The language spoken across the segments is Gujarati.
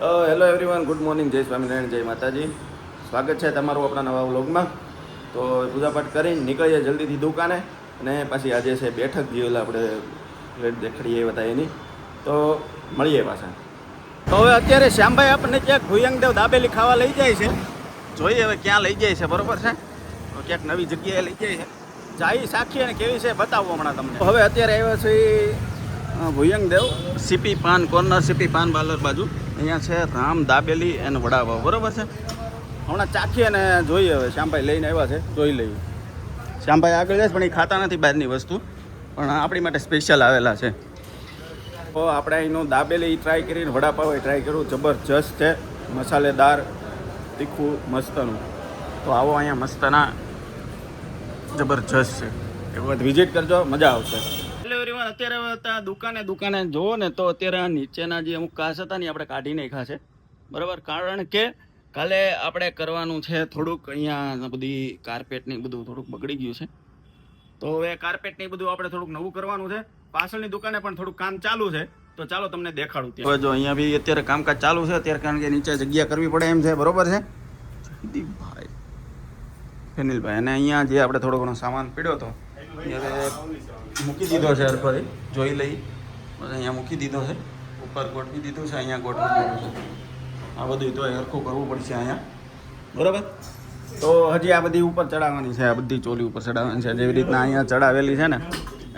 હેલો એવરીવન, ગુડ મોર્નિંગ, જય સ્વામિનારાયણ, જય માતાજી. સ્વાગત છે તમારું આપણા નવા વ્લોગમાં. તો પૂજાપાઠ કરીને નીકળીએ જલ્દીથી દુકાને. અને પાછી આજે છે બેઠક જેવેલા આપણે પ્લેટ દેખાડીએ બધા એની. તો મળીએ પાછા. તો હવે અત્યારે શ્યામભાઈ આપણને ક્યાંક ભુયંગદેવ દાબેલી ખાવા લઈ જાય છે. જોઈએ હવે ક્યાં લઈ જાય છે, બરોબર છે. તો ક્યાંક નવી જગ્યાએ લઈ જાય છે. જાય સાખી અને કેવી છે બતાવું હમણાં તમને. હવે અત્યારે આવ્યા છે ભુયંગદેવ સીપી પાન કોર્નર, સીપી પાન પાર્લર બાજુ. અહીંયા છે રામ દાબેલી અને વડાપાવ, બરોબર છે. હમણાં ચાખીએ અને જોઈએ હવે. શ્યામભાઈ લઈને આવ્યા છે, જોઈ લઈએ. શ્યામભાઈ આગળ જાય પણ એ ખાતા નથી બહારની વસ્તુ, પણ આપણી માટે સ્પેશિયલ આવેલા છે. તો આપણે અહીંનું દાબેલી ટ્રાય કરીને વડાપાવ ટ્રાય કર્યું, જબરજસ્ત છે, મસાલેદાર, તીખું, મસ્તનું. તો આવો અહીંયા મસ્તના, જબરજસ્ત છે. એક વખત વિઝિટ કરજો, મજા આવશે. અત્યારે દુકાને જોવો ને તો અત્યારે આ નીચેના જે અમુક ઘાસ હતા ને આપણે કાઢી નાખ્યા છે, બરાબર. કારણ કે કાલે આપણે કરવાનું છે થોડુંક અહીંયા બધી કાર્પેટની બધું થોડુંક બગડી ગયું છે. તો હવે કાર્પેટની બધું આપણે થોડુંક નવું કરવાનું છે. પાછળની દુકાને પણ થોડુંક કામ ચાલુ છે, તો ચાલો તમને દેખાડું. હવે જો અહીંયા બી અત્યારે કામકાજ ચાલુ છે અત્યારે, કારણ કે નીચે જગ્યા કરવી પડે એમ છે, બરોબર છે ભાઈ ફેનિલભાઈ. અને અહીંયા જે આપણે થોડો ઘણો સામાન પડ્યો હતો મૂકી દીધો છે, હરફરી જોઈ લઈ. અહીંયા મૂકી દીધો છે, ઉપર ગોઠવી દીધું છે, અહીંયા ગોઠવી દીધું છે. આ બધું તો હરખું કરવું પડશે અહીંયા, બરાબર. તો હજી આ બધી ઉપર ચડાવવાની છે, આ બધી ચોલી ઉપર ચડાવવાની છે, જેવી રીતના અહીંયા ચડાવેલી છે ને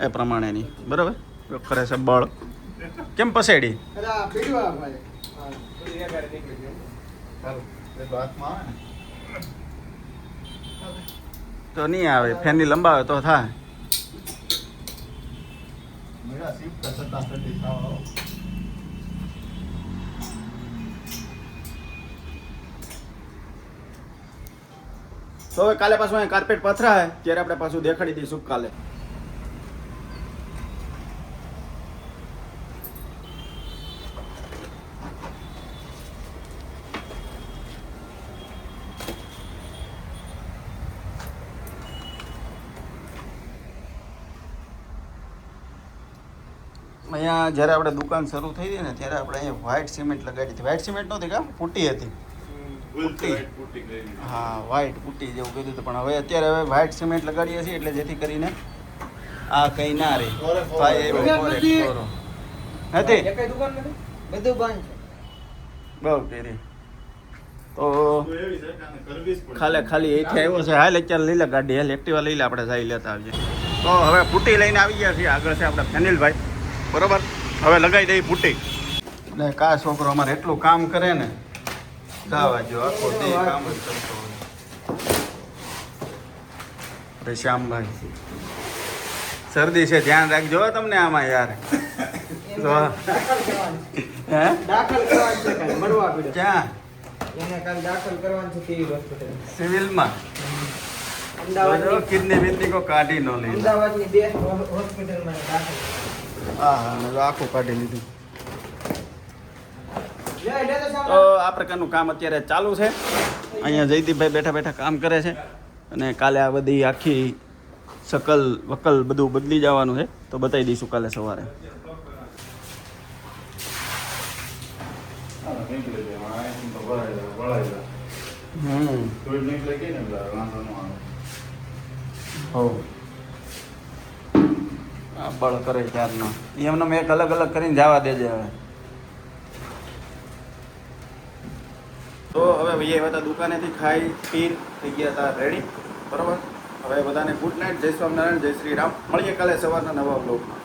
એ પ્રમાણેની, બરાબર. ખરે છે બળ કેમ પસેડી તો નહીં આવે, ફેનની લંબાવે તો થાય. તો હવે કાલે પાછું અહીંયા કાર્પેટ પથરા હે, ત્યારે આપણે પાછું દેખાડી દઈશું કાલે. અહીંયા જ્યારે આપણે દુકાન શરૂ થઈ હતી ને ત્યારે આપણે અહીંયા વ્હાઇટ સિમેન્ટ લગાડી હતી. વ્હાઇટ સિમેન્ટ નહોતી, કાં પુટ્ટી હતી, પુટ્ટી. હા, વ્હાઇટ પુટ્ટી જેવું કીધું હતું. પણ હવે અત્યારે હવે વ્હાઇટ સિમેન્ટ લગાડીએ છીએ, એટલે જેથી કરીને આ કંઈ ના રહે. નથી બહુ પેરી તો ખાલી અહીંથી આવ્યો છે. હાલ અત્યારે લઈ લે ગાડી, હાલ એક્ટિવા લઈ લે, આપણે જઈ લેતા આવીએ. તો હવે પુટ્ટી લઈને આવી ગયા છીએ. આગળ છે આપણે ફેનિલભાઈ, બરોબર. હવે લગાવી દઈ પુટ્ટી. એટલે કા છોકરો અમારે એટલું કામ કરે ને, ગાવા જો આખો દે કામ જ કરતો હોય. અરે શ્યામભાઈ, શરદી છે, ધ્યાન રાખજો તમને આમાં યાર. ક્યાં સિવિલમાં કિડની વિડની કો કાઢી નો લઈ. હા, આખું કાઢી લીધું. તો આ પ્રકારનું કામ અત્યારે ચાલુ છે. અહીંયા જયદીપભાઈ બેઠા બેઠા કામ કરે છે. અને કાલે આ બધી આખી શકલ વકલ બધું બદલી જવાનું છે, તો બતાવી દઈશું કાલે સવારે. બળ કરે ત્યારનો એમને મેં એક અલગ અલગ કરીને જવા દેજે હવે. તો હવે ભાઈ એ બધા દુકાનેથી ખાઈ પી થઈ ગયા હતા રેડી, બરાબર. હવે બધાને ગુડ નાઇટ, જય સ્વામિનારાયણ, જય શ્રી રામ. મળીએ કાલે સવારના નવા બ્લોગમાં.